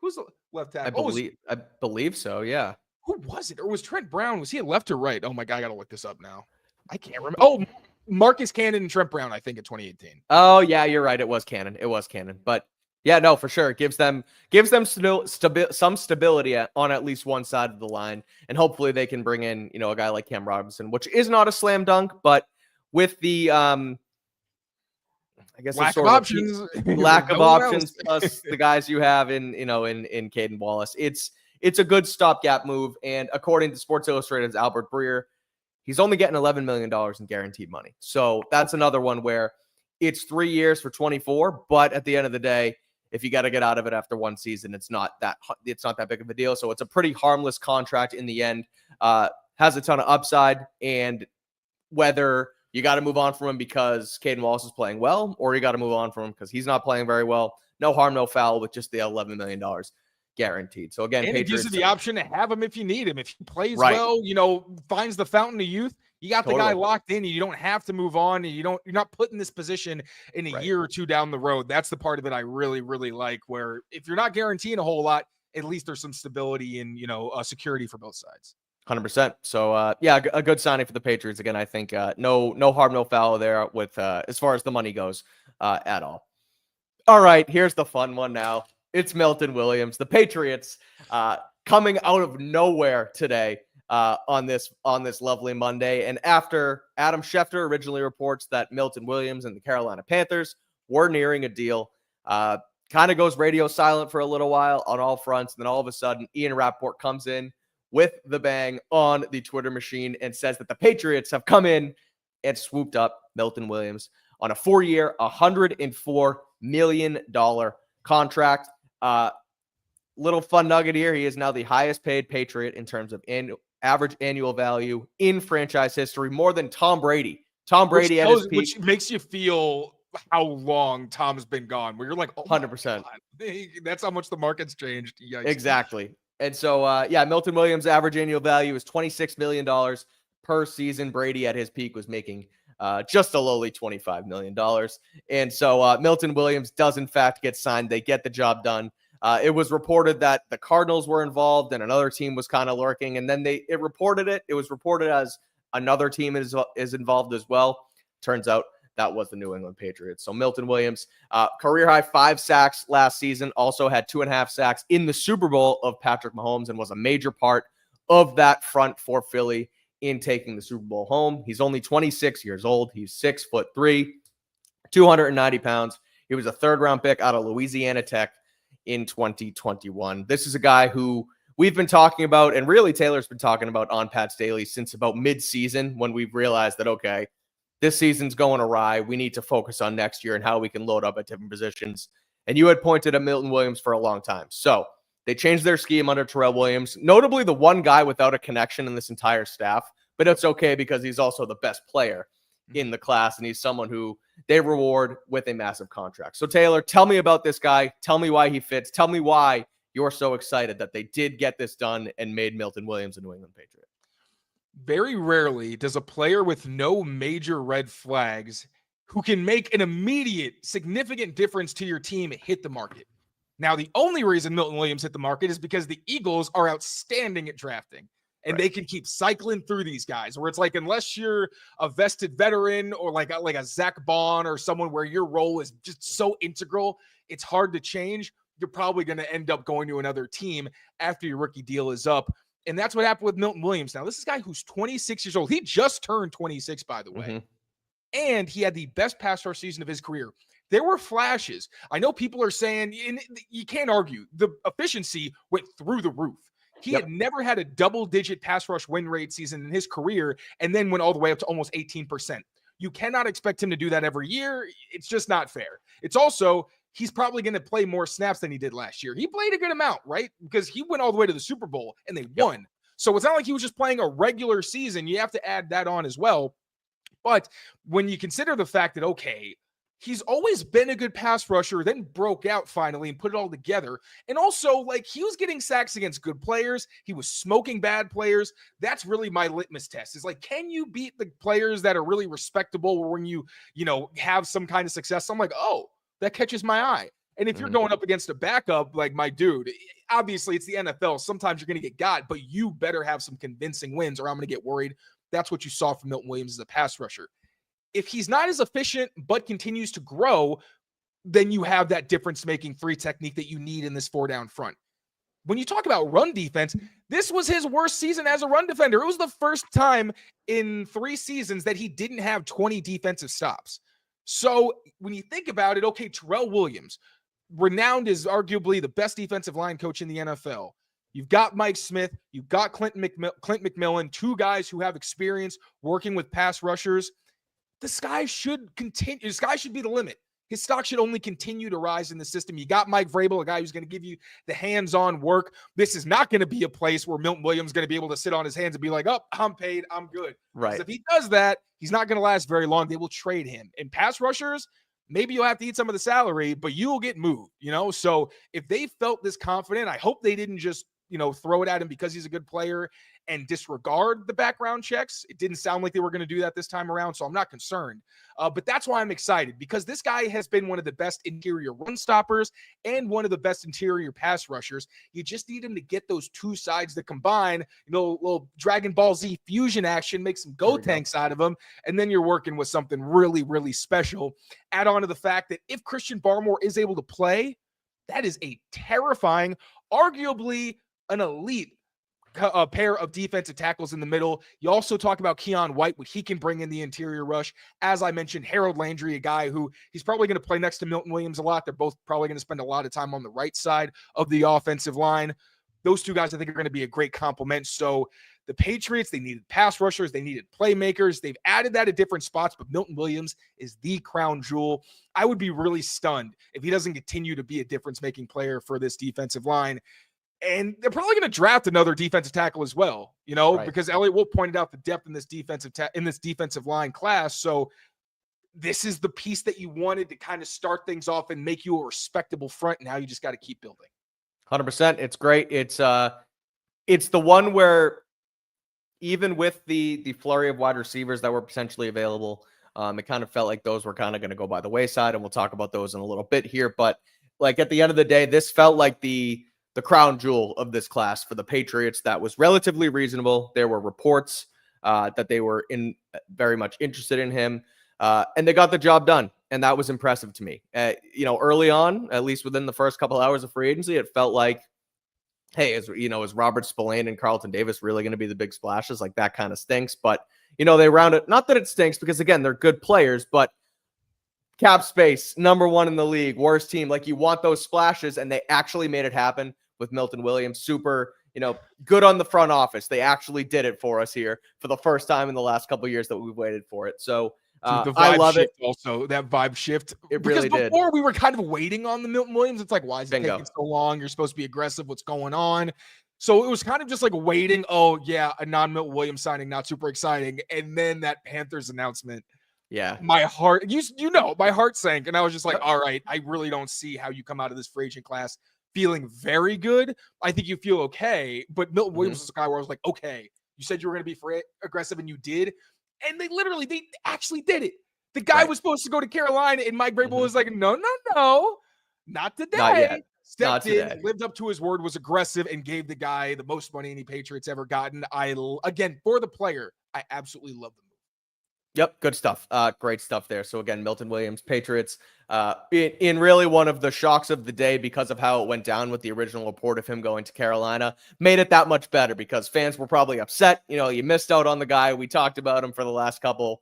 Who's the left tackle? I believe so, yeah. Who was it? Or was Trent Brown? Was he a left or right? Oh my God, I gotta look this up now. I can't remember. Oh, Marcus Cannon and Trent Brown, I think, in 2018. Oh, yeah, you're right. It was Cannon. But yeah, no, for sure. It gives them some stability on at least one side of the line. And hopefully they can bring in, a guy like Cam Robinson, which is not a slam dunk, but with the I guess lack of options, plus the guys you have in Caden Wallace, it's a good stopgap move. And according to Sports Illustrated's Albert Breer, he's only getting $11 million in guaranteed money. So that's another one where it's 3 years for 24, but at the end of the day, if you got to get out of it after one season, it's not that big of a deal. So it's a pretty harmless contract in the end. Has a ton of upside, and whether you got to move on from him because Caden Wallace is playing well, or you got to move on from him because he's not playing very well, no harm, no foul with just the $11 million guaranteed. So again, and Patriots, it gives you the option to have him if you need him. If he plays right. well, finds the fountain of youth, you got the guy locked in, and you don't have to move on, and you're not put in this position in a year or two down the road. That's the part of it I really, really like, where if you're not guaranteeing a whole lot, at least there's some stability and, security for both sides. 100%. So, a good signing for the Patriots. Again, I think no harm, no foul there with as far as the money goes at all. All right, here's the fun one now. It's Milton Williams. The Patriots coming out of nowhere today on this lovely Monday. And after Adam Schefter originally reports that Milton Williams and the Carolina Panthers were nearing a deal, kind of goes radio silent for a little while on all fronts. And then all of a sudden, Ian Rappaport comes in with the bang on the Twitter machine and says that the Patriots have come in and swooped up Milton Williams on a 4-year, $104 million contract. Little fun nugget here. He is now the highest paid Patriot in terms of average annual value in franchise history, more than Tom Brady. Tom Brady at his peak. Which makes you feel how long Tom's been gone, where you're like, 100%. That's how much the market's changed. Yikes. Exactly. And so, Milton Williams' average annual value is $26 million per season. Brady at his peak was making just a lowly $25 million. And so Milton Williams does, in fact, get signed. They get the job done. It was reported that the Cardinals were involved and another team was kind of lurking. And then it was reported as another team is involved as well. Turns out that was the New England Patriots. So Milton Williams, career high 5 sacks last season, also had 2.5 sacks in the Super Bowl of Patrick Mahomes and was a major part of that front for Philly in taking the Super Bowl home. He's only 26 years old. He's 6'3", 290 pounds. He was a 3rd-round pick out of Louisiana Tech in 2021. This is a guy who we've been talking about, and really Taylor's been talking about on Pat's Daily since about mid-season, when we've realized that, okay, this season's going awry. We need to focus on next year and how we can load up at different positions. And you had pointed at Milton Williams for a long time. So they changed their scheme under Terrell Williams, notably the one guy without a connection in this entire staff. But it's okay because he's also the best player in the class, and he's someone who they reward with a massive contract. So Taylor, tell me about this guy. Tell me why he fits. Tell me why you're so excited that they did get this done and made Milton Williams a New England Patriot. Very rarely does a player with no major red flags who can make an immediate significant difference to your team hit the market. Now, the only reason Milton Williams hit the market is because the Eagles are outstanding at drafting. And they can keep cycling through these guys where it's like, unless you're a vested veteran or like a Zach Bond or someone where your role is just so integral, it's hard to change. You're probably going to end up going to another team after your rookie deal is up. And that's what happened with Milton Williams. Now, this is a guy who's 26 years old. He just turned 26, by the way. And he had the best pass rush season of his career. There were flashes. I know people are saying, and you can't argue, the efficiency went through the roof. He had never had a double-digit pass rush win rate season in his career, and then went all the way up to almost 18%. You cannot expect him to do that every year. It's just not fair. It's also, he's probably going to play more snaps than he did last year. He played a good amount, right? Because he went all the way to the Super Bowl, and they won. So it's not like he was just playing a regular season. You have to add that on as well. But when you consider the fact that, okay, he's always been a good pass rusher, then broke out finally and put it all together. And also, like, he was getting sacks against good players. He was smoking bad players. That's really my litmus test. Is like, can you beat the players that are really respectable when you have some kind of success? I'm like, oh, that catches my eye. And if you're going up against a backup, like my dude, obviously it's the NFL. Sometimes you're going to get got, but you better have some convincing wins or I'm going to get worried. That's what you saw from Milton Williams as a pass rusher. If he's not as efficient but continues to grow, then you have that difference-making 3 technique that you need in this 4-down front. When you talk about run defense, this was his worst season as a run defender. It was the first time in 3 seasons that he didn't have 20 defensive stops. So when you think about it, okay, Terrell Williams, renowned as arguably the best defensive line coach in the NFL. You've got Mike Smith. You've got Clint McMillan, two guys who have experience working with pass rushers. The sky should continue. The sky should be the limit. His stock should only continue to rise in the system. You got Mike Vrabel, a guy who's going to give you the hands-on work. This is not going to be a place where Milton Williams is going to be able to sit on his hands and be like, oh, I'm paid, I'm good. Right. Because if he does that, he's not going to last very long. They will trade him. And pass rushers, maybe you'll have to eat some of the salary, but you'll get moved, So if they felt this confident, I hope they didn't just, throw it at him because he's a good player and disregard the background checks. It didn't sound like they were going to do that this time around, so I'm not concerned. But that's why I'm excited, because this guy has been one of the best interior run stoppers and one of the best interior pass rushers. You just need him to get those two sides to combine, little Dragon Ball Z fusion action, make some tanks out of him, and then you're working with something really, really special. Add on to the fact that if Christian Barmore is able to play, that is a terrifying, arguably an elite a pair of defensive tackles in the middle. You also talk about Keion White, what he can bring in the interior rush. As I mentioned, Harold Landry, a guy who he's probably going to play next to Milton Williams a lot. They're both probably going to spend a lot of time on the right side of the offensive line. Those two guys, I think, are going to be a great complement. So the Patriots, they needed pass rushers. They needed playmakers. They've added that at different spots, but Milton Williams is the crown jewel. I would be really stunned if he doesn't continue to be a difference-making player for this defensive line. And they're probably going to draft another defensive tackle as well, right, because Elliot Wolf pointed out the depth in this defensive line class. So this is the piece that you wanted to kind of start things off and make you a respectable front. Now you just got to keep building. 100%. It's great. It's the one where even with the flurry of wide receivers that were potentially available, it kind of felt like those were kind of going to go by the wayside, and we'll talk about those in a little bit here. But like at the end of the day, this felt like the crown jewel of this class for the Patriots. That was relatively reasonable. There were reports that they were very much interested in him, and they got the job done. And that was impressive to me. Early on, at least within the first couple hours of free agency, it felt like, hey, is Robert Spillane and Carlton Davis really going to be the big splashes? Like, that kind of stinks. But, they round it. Not that it stinks, because again, they're good players, but cap space, number one in the league, worst team. Like, you want those splashes, and they actually made it happen with Milton Williams. Super, good on the front office. They actually did it for us here for the first time in the last couple of years that we've waited for it. So I love it. Also, that vibe shift. It really did. Before we were kind of waiting on the Milton Williams. It's like, why is it taking so long? You're supposed to be aggressive. What's going on? So it was kind of just like waiting. Oh yeah, a non-Milton Williams signing, not super exciting. And then that Panthers announcement. Yeah, my heart, my heart sank, and I was just like, all right, I really don't see how you come out of this free agent class feeling very good. I think you feel okay, but Milton Williams was a guy where I was like, okay, you said you were going to be aggressive, and you did. And they actually did it. The guy was supposed to go to Carolina, and Mike Vrabel was like, no, not today. Not yet. Stepped in, lived up to his word, was aggressive, and gave the guy the most money any Patriots ever gotten. Again, for the player, I absolutely love the move. Yep, good stuff. Great stuff there. So again, Milton Williams, Patriots, in really one of the shocks of the day because of how it went down with the original report of him going to Carolina, made it that much better because fans were probably upset. You missed out on the guy. We talked about him for the last couple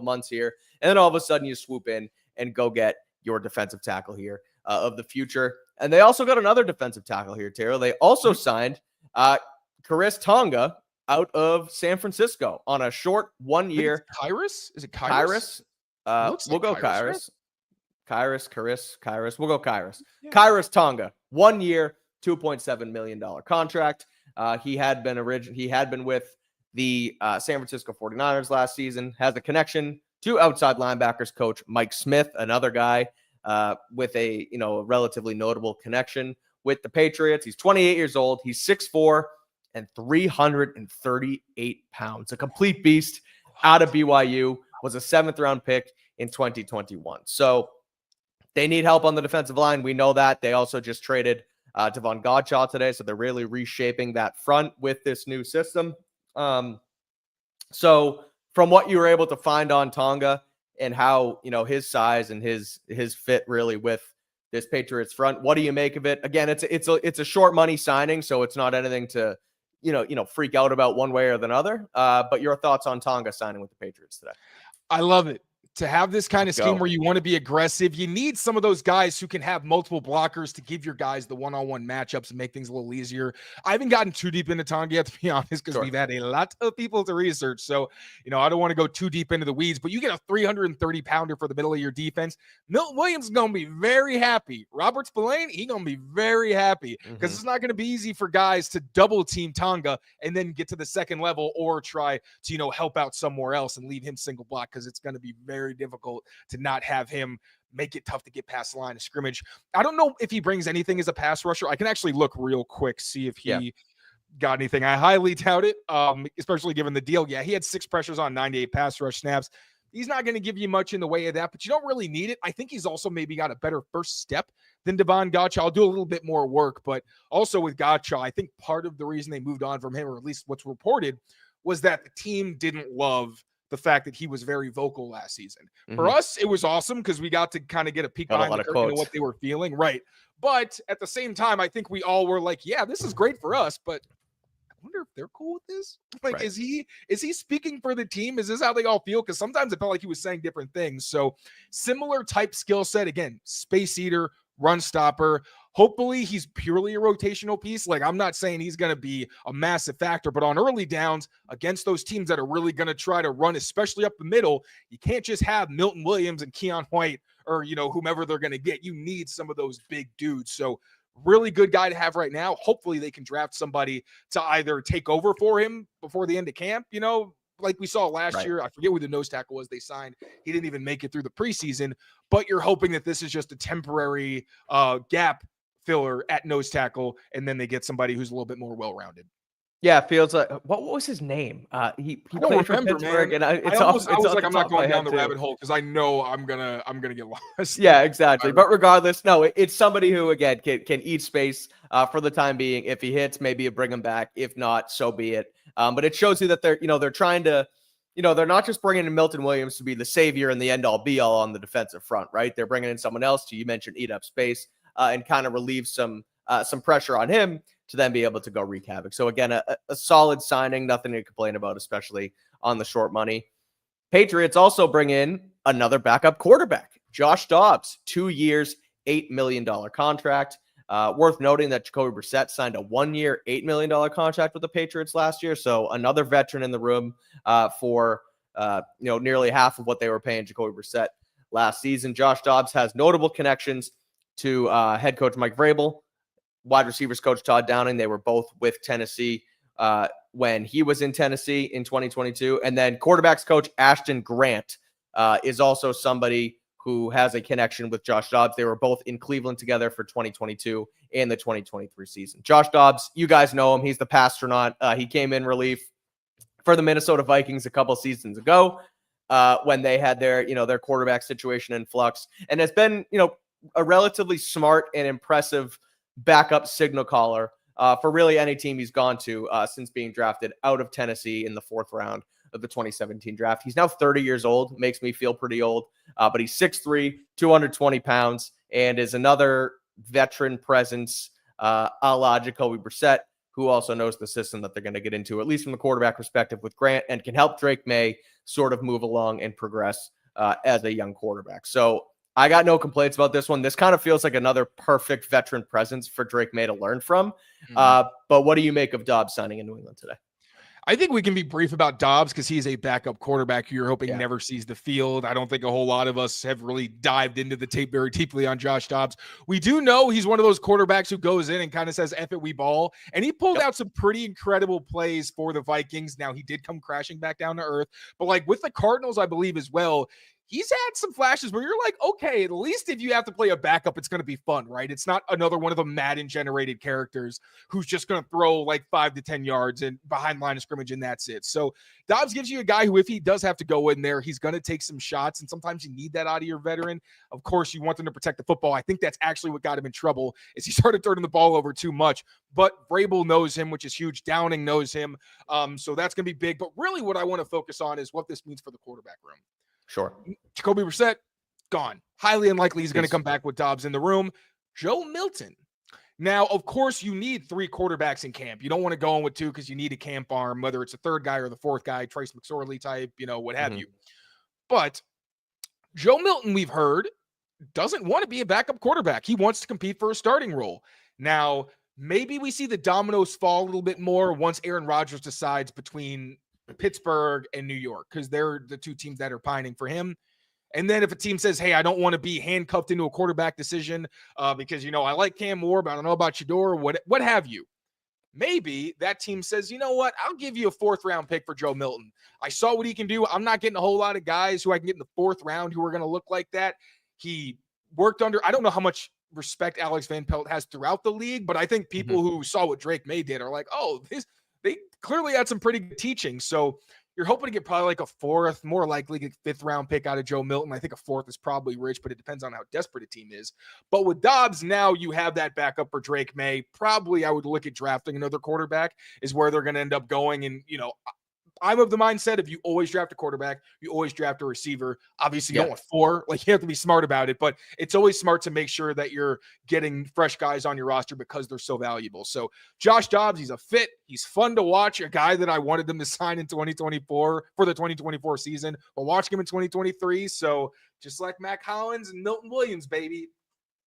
months here. And then all of a sudden you swoop in and go get your defensive tackle here of the future. And they also got another defensive tackle here, Taylor. They also signed Khyiris Tonga out of San Francisco on a short 1 year. Khyiris? Is it Khyiris? We'll go Khyiris. Right? Khyiris. We'll go Khyiris. Yeah. Khyiris Tonga, 1 year, $2.7 million contract. He had been with the San Francisco 49ers last season, has a connection to outside linebackers coach Mike Smith, another guy with a relatively notable connection with the Patriots. He's 28 years old. He's 6'4" and 338 pounds. A complete beast out of BYU. Was a 7th round pick in 2021. So they need help on the defensive line. We know that. They also just traded Devon Godshaw today. So they're really reshaping that front with this new system. So from what you were able to find on Tonga and how, his size and his fit really with this Patriots front, what do you make of it? Again, it's a short money signing, so it's not anything to, freak out about one way or the other. But your thoughts on Tonga signing with the Patriots today? I love it. to have this kind of Let's scheme go. where you want to be aggressive, you need some of those guys who can have multiple blockers to give your guys the one-on-one matchups and make things a little easier. I haven't gotten too deep into Tonga yet, to be honest, because Sure. we've had a lot of people to research. So, I don't want to go too deep into the weeds, but you get a 330-pounder for the middle of your defense. Milton Williams is going to be very happy. Robert Spillane, he's going to be very happy because it's not going to be easy for guys to double team Tonga and then get to the second level or try to, help out somewhere else and leave him single block, because it's going to be very difficult to not have him make it tough to get past the line of scrimmage. I don't know if he brings anything as a pass rusher. I can actually look real quick, see if he got anything. I highly doubt it, especially given the deal. Yeah, he had 6 pressures on 98 pass rush snaps. He's not going to give you much in the way of that, but you don't really need it. I think he's also maybe got a better first step than Devon Gotcha. I'll do a little bit more work, but also with Gotcha, I think part of the reason they moved on from him, or at least what's reported, was that the team didn't love the fact that he was very vocal last season. For us, it was awesome because we got to kind of get a peek behind the curtain of what they were feeling. Right. But at the same time, I think we all were like, yeah, this is great for us, but I wonder if they're cool with this. Like, is he speaking for the team? Is this how they all feel? Because sometimes it felt like he was saying different things. So similar type skill set, again, space eater, run stopper. Hopefully he's purely a rotational piece. Like, I'm not saying he's going to be a massive factor, but on early downs against those teams that are really going to try to run, especially up the middle, you can't just have Milton Williams and Keon White or, whomever they're going to get. You need some of those big dudes. So really good guy to have right now. Hopefully they can draft somebody to either take over for him before the end of camp, like we saw last year. I forget who the nose tackle was they signed. He didn't even make it through the preseason, but you're hoping that this is just a temporary gap filler at nose tackle, and then they get somebody who's a little bit more well-rounded. Yeah, it feels like, what was his name? He don't played remember, for Pittsburgh, man. and I was like, I'm not going down the rabbit hole because I know I'm gonna get lost. Yeah, exactly. But regardless, no, it's somebody who, again, can eat space for the time being. If he hits, maybe you bring him back. If not, so be it. But it shows you that they're trying to, they're not just bringing in Milton Williams to be the savior and the end-all be-all on the defensive front, right? They're bringing in someone else to, you mentioned, eat up space and kind of relieve some pressure on him to then be able to go wreak havoc. So again, a solid signing, nothing to complain about, especially on the short money. Patriots also bring in another backup quarterback, Josh Dobbs, 2 years, $8 million contract. Worth noting that Jacoby Brissett signed a 1-year, $8 million contract with the Patriots last year. So another veteran in the room for nearly half of what they were paying Jacoby Brissett last season. Josh Dobbs has notable connections to head coach Mike Vrabel, wide receivers coach Todd Downing. They were both with Tennessee when he was in Tennessee in 2022. And then quarterbacks coach Ashton Grant is also somebody who has a connection with Josh Dobbs. They were both in Cleveland together for 2022 and the 2023 season. Josh Dobbs, you guys know him. He's the pastronaut. He came in relief for the Minnesota Vikings a couple seasons ago when they had their quarterback situation in flux, and has been, a relatively smart and impressive backup signal caller for really any team he's gone to since being drafted out of Tennessee in the 4th round of the 2017 draft. He's now 30 years old, makes me feel pretty old, but he's 6'3", 220 pounds, and is another veteran presence a la Jacoby Brissett, who also knows the system that they're going to get into, at least from the quarterback perspective with Grant, and can help Drake May sort of move along and progress as a young quarterback. So I got no complaints about this one. This kind of feels like another perfect veteran presence for Drake May to learn from. But what do you make of Dobbs signing in New England today? I think we can be brief about Dobbs because he's a backup quarterback who you're hoping never sees the field. I don't think a whole lot of us have really dived into the tape very deeply on Josh Dobbs. We do know he's one of those quarterbacks who goes in and kind of says, F it, we ball. And he pulled out some pretty incredible plays for the Vikings. Now, he did come crashing back down to earth. But like with the Cardinals, I believe as well, he's had some flashes where you're like, okay, at least if you have to play a backup, it's going to be fun, right? It's not another one of the Madden-generated characters who's just going to throw like 5 to 10 yards and behind line of scrimmage, and that's it. So Dobbs gives you a guy who, if he does have to go in there, he's going to take some shots, and sometimes you need that out of your veteran. Of course, you want them to protect the football. I think that's actually what got him in trouble, is he started turning the ball over too much. But Vrabel knows him, which is huge. Downing knows him. So that's going to be big. But really what I want to focus on is what this means for the quarterback room. Sure. Jacoby Brissett, gone. Highly unlikely he's going to come back with Dobbs in the room. Joe Milton. Now, of course, you need 3 quarterbacks in camp. You don't want to go in with 2 because you need a camp arm, whether it's a 3rd guy or the 4th guy, Trace McSorley type, what have you. But Joe Milton, we've heard, doesn't want to be a backup quarterback. He wants to compete for a starting role. Now, maybe we see the dominoes fall a little bit more once Aaron Rodgers decides between Pittsburgh and New York, because they're the two teams that are pining for him. And then if a team says, hey, I don't want to be handcuffed into a quarterback decision because, I like Cam Moore, but I don't know about Shador, what have you. Maybe that team says, you know what, I'll give you a 4th round pick for Joe Milton. I saw what he can do. I'm not getting a whole lot of guys who I can get in the 4th round who are going to look like that. He worked under, I don't know how much respect Alex Van Pelt has throughout the league, but I think people who saw what Drake May did are like, oh, they clearly had some pretty good teaching. So you're hoping to get probably like a 4th, more likely a 5th round pick out of Joe Milton. I think a 4th is probably rich, but it depends on how desperate a team is. But with Dobbs, now you have that backup for Drake May. Probably I would look at drafting another quarterback is where they're going to end up going. And, I'm of the mindset if you always draft a quarterback, you always draft a receiver. Obviously, you don't want 4. Like, you have to be smart about it, but it's always smart to make sure that you're getting fresh guys on your roster because they're so valuable. So Josh Dobbs, he's a fit. He's fun to watch, a guy that I wanted them to sign in 2024 for the 2024 season. We're watching him in 2023. So just like Mack Hollins and Milton Williams, baby,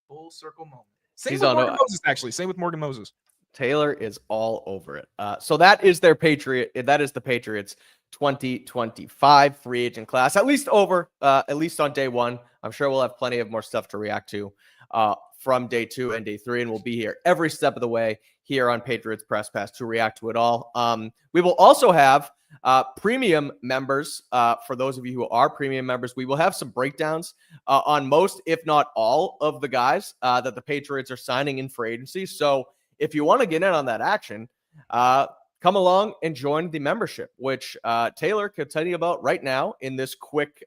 full circle moment. Same with Morgan Moses, actually. Same with Morgan Moses. Taylor is all over it. So that is their Patriot. That is the Patriots 2025 free agent class, at least on day 1. I'm sure we'll have plenty of more stuff to react to from day 2 and day 3, and we'll be here every step of the way here on Patriots Press Pass to react to it all. We will also have premium members. For those of you who are premium members, we will have some breakdowns on most, if not all, of the guys that the Patriots are signing in for agency. So if you want to get in on that action, come along and join the membership, which Taylor could tell you about right now in this quick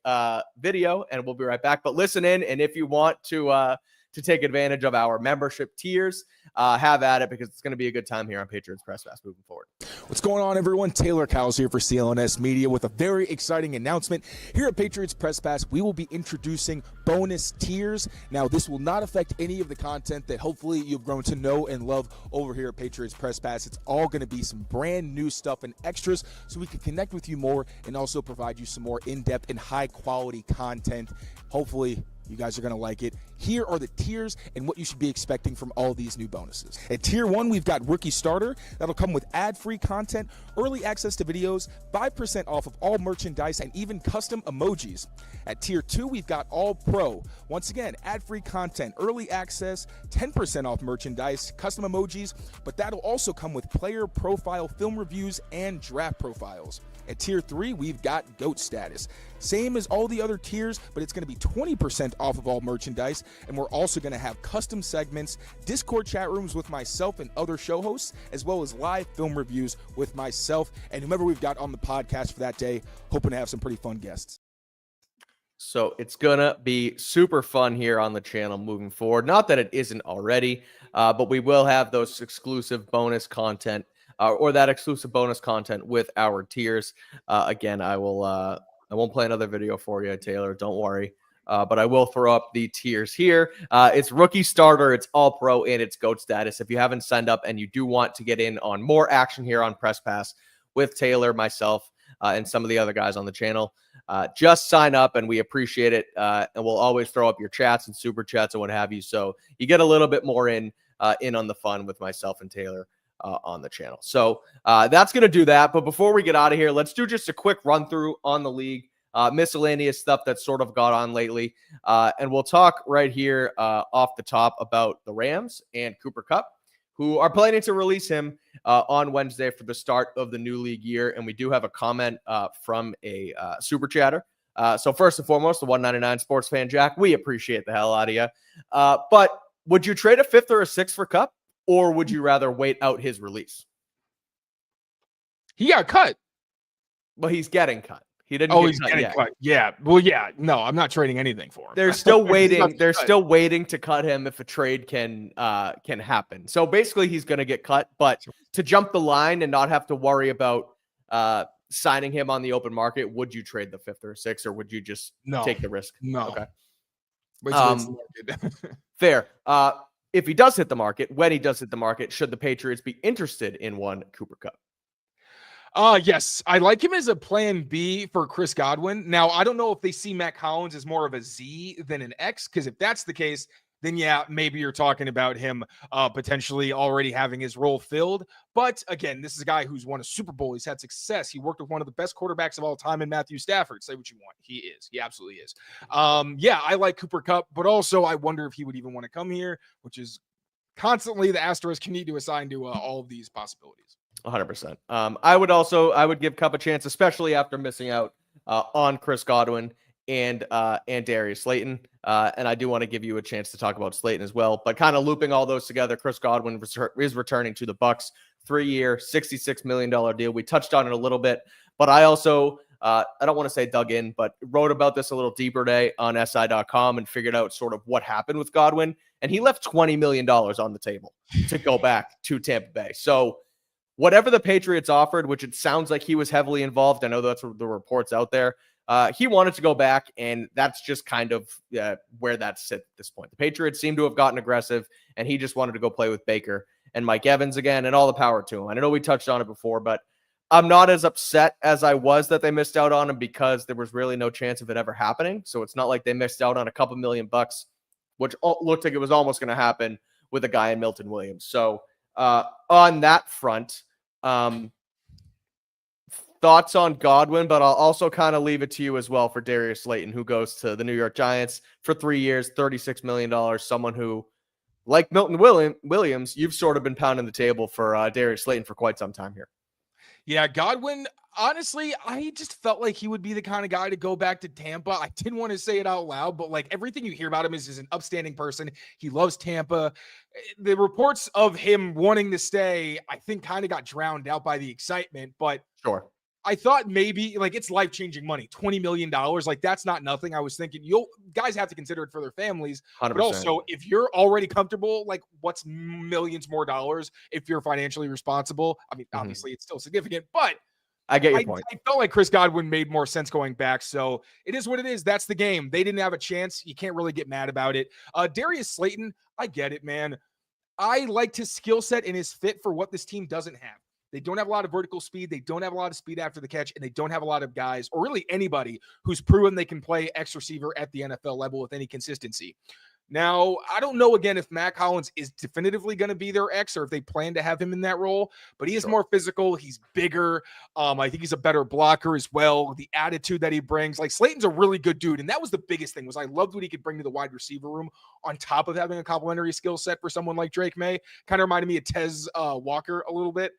video, and we'll be right back. But listen in, and if you want to take advantage of our membership tiers, have at it, because it's going to be a good time here on Patriots Press Pass moving forward. What's going on, everyone? Taylor Cowles here for CLNS Media with a very exciting announcement. Here at Patriots Press Pass, we will be introducing bonus tiers. Now, this will not affect any of the content that hopefully you've grown to know and love over here at Patriots Press Pass. It's all going to be some brand new stuff and extras so we can connect with you more and also provide you some more in-depth and high-quality content. Hopefully, you guys are going to like it. Here are the tiers and what you should be expecting from all these new bonuses. At Tier 1, we've got Rookie Starter. That'll come with ad-free content, early access to videos, 5% off of all merchandise, and even custom emojis. At Tier 2, we've got All Pro. Once again, ad-free content, early access, 10% off merchandise, custom emojis, but that'll also come with player profile film reviews and draft profiles. At Tier 3, we've got GOAT status. Same as all the other tiers, but it's going to be 20% off of all merchandise, and we're also going to have custom segments, Discord chat rooms with myself and other show hosts, as well as live film reviews with myself and whomever we've got on the podcast for that day. Hoping to have some pretty fun guests. So it's going to be super fun here on the channel moving forward. Not that it isn't already, but we will have those exclusive bonus content or that exclusive bonus content with our tiers. Again, I won't play another video for you, Taylor. Don't worry. But I will throw up the tiers here. It's Rookie Starter, it's All Pro, and it's GOAT status. If you haven't signed up and you do want to get in on more action here on Press Pass with Taylor, myself, and some of the other guys on the channel, just sign up, and we appreciate it. And we'll always throw up your chats and super chats and what have you. So you get a little bit more in on the fun with myself and Taylor on the channel. So that's going to do that. But before we get out of here, let's do just a quick run through on the league, miscellaneous stuff that's sort of got on lately. And we'll talk right here off the top about the Rams and Cooper Kupp, who are planning to release him on Wednesday for the start of the new league year. And we do have a comment from a super chatter. So first and foremost, the 199 Sports Fan Jack, we appreciate the hell out of you. But would you trade a 5th or a 6th for Kupp? Or would you rather wait out his release? He got cut. Well, he's getting cut. He didn't. Oh, he's getting cut. Yeah. Well, yeah. No, I'm not trading anything for him. They're still waiting. They're still waiting to cut him if a trade can happen. So basically, he's going to get cut. But to jump the line and not have to worry about signing him on the open market, would you trade the 5th or 6th, or would you just take the risk? No. Okay. Wait, fair. If he does hit the market, when he does hit the market, should the Patriots be interested in one Cooper Kupp? Yes, I like him as a plan B for Chris Godwin. Now, I don't know if they see Mack Hollins as more of a Z than an X, because if that's the case, then yeah, maybe you're talking about him potentially already having his role filled. But again, this is a guy who's won a Super Bowl. He's had success. He worked with one of the best quarterbacks of all time in Matthew Stafford. Say what you want. He is. He absolutely is. Yeah, I like Cooper Kupp, but also I wonder if he would even want to come here, which is constantly the asterisk you need to assign to all of these possibilities. 100%. I would give Kupp a chance, especially after missing out on Chris Godwin and Darius Slayton. And I do want to give you a chance to talk about Slayton as well. But kind of looping all those together, Chris Godwin is returning to the Bucs, 3-year, $66 million deal. We touched on it a little bit, but I also I don't want to say dug in, but wrote about this a little deeper today on SI.com and figured out sort of what happened with Godwin. And he left $20 million on the table to go back to Tampa Bay. So whatever the Patriots offered, which it sounds like he was heavily involved, I know that's the reports out there, he wanted to go back, and that's just kind of where that's at this point. The Patriots seem to have gotten aggressive, and he just wanted to go play with Baker and Mike Evans again, and all the power to him. I know we touched on it before, but I'm not as upset as I was that they missed out on him, because there was really no chance of it ever happening. So it's not like they missed out on a couple $1 million, which looked like it was almost going to happen with a guy in Milton Williams. So on that front, thoughts on Godwin, but I'll also kind of leave it to you as well for Darius Slayton, who goes to the New York Giants for 3 years, $36 million. Someone who, like Milton Williams, you've sort of been pounding the table for Darius Slayton for quite some time here. Yeah, Godwin, honestly, I just felt like he would be the kind of guy to go back to Tampa. I didn't want to say it out loud, but like everything you hear about him is an upstanding person. He loves Tampa. The reports of him wanting to stay, I think, kind of got drowned out by the excitement, but Sure. I thought maybe like it's life-changing money, $20 million. Like that's not nothing. I was thinking guys have to consider it for their families, 100%. but also if you're already comfortable, like what's millions more dollars if you're financially responsible? I mean, obviously it's still significant, but I get your point. I felt like Chris Godwin made more sense going back. So it is what it is. That's the game. They didn't have a chance. You can't really get mad about it. Darius Slayton, I get it, man. I liked his skill set and his fit for what this team doesn't have. They don't have a lot of vertical speed. They don't have a lot of speed after the catch, and they don't have a lot of guys, or really anybody, who's proven they can play X receiver at the NFL level with any consistency. Now, I don't know, again, if Mack Hollins is definitively going to be their X or if they plan to have him in that role, but he is more physical. He's bigger. I think he's a better blocker as well. The attitude that he brings, like Slayton's a really good dude. And that was the biggest thing, was I loved what he could bring to the wide receiver room on top of having a complementary skill set for someone like Drake May. Kind of reminded me of Tez Walker a little bit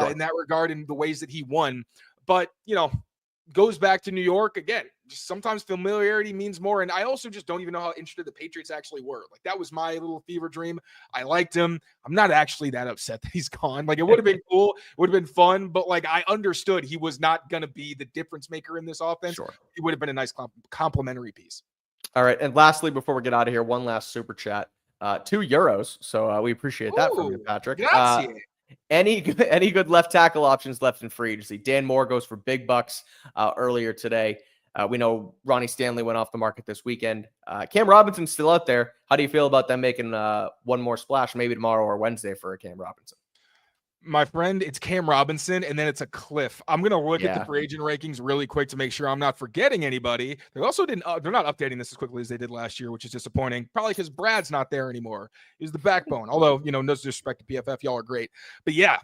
in that regard, in the ways that he won. But, goes back to New York again. Just sometimes familiarity means more. And I also just don't even know how interested the Patriots actually were. Like that was my little fever dream. I liked him. I'm not actually that upset that he's gone. Like it would have been cool. It would have been fun, but like I understood he was not going to be the difference maker in this offense. Sure. It would have been a nice complimentary piece. All right. And lastly, before we get out of here, one last super chat, €2. So we appreciate that from you, Patrick. Any good left tackle options left in free agency? Dan Moore goes for big bucks earlier today. We know Ronnie Stanley went off the market this weekend. Cam Robinson's still out there. How do you feel about them making one more splash, maybe tomorrow or Wednesday, for a Cam Robinson? My friend, it's Cam Robinson, and then it's a cliff. I'm going to look at the free agent rankings really quick to make sure I'm not forgetting anybody. They also they're not updating this as quickly as they did last year, which is disappointing. Probably because Brad's not there anymore. He's the backbone. Although, no disrespect to PFF, y'all are great. But yeah,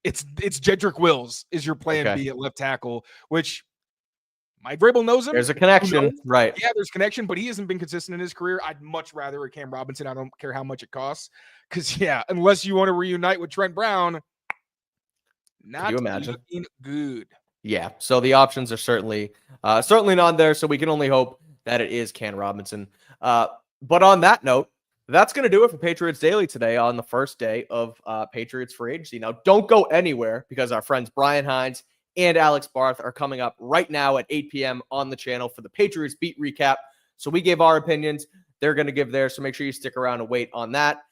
it's Jedrick Wills is your plan B at left tackle, which Mike Vrabel knows him. There's a connection, right? Yeah, there's connection, but he hasn't been consistent in his career. I'd much rather a Cam Robinson. I don't care how much it costs. Because, unless you want to reunite with Trent Brown, not looking good. Yeah, so the options are certainly not there, so we can only hope that it is Cam Robinson. But on that note, that's going to do it for Patriots Daily today on the first day of Patriots free agency. Now, don't go anywhere, because our friends Brian Hines and Alex Barth are coming up right now at 8 p.m. on the channel for the Patriots Beat Recap. So we gave our opinions. They're going to give theirs, so make sure you stick around and wait on that.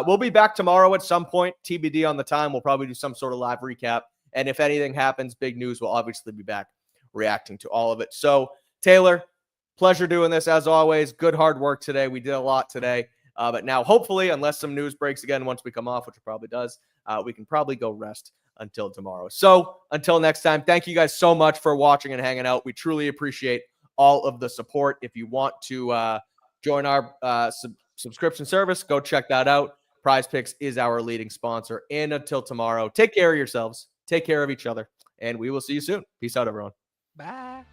We'll be back tomorrow at some point, TBD on the time. We'll probably do some sort of live recap. And if anything happens, big news, we'll obviously be back reacting to all of it. So, Taylor, pleasure doing this as always. Good hard work today. We did a lot today. But now, hopefully, unless some news breaks again once we come off, which it probably does, we can probably go rest. until tomorrow. So until next time, thank you guys so much for watching and hanging out. We truly appreciate all of the support. If you want to join our subscription service, go check that out. Prize Picks is our leading sponsor. And until tomorrow, take care of yourselves, take care of each other, and we will see you soon. Peace out, everyone. Bye.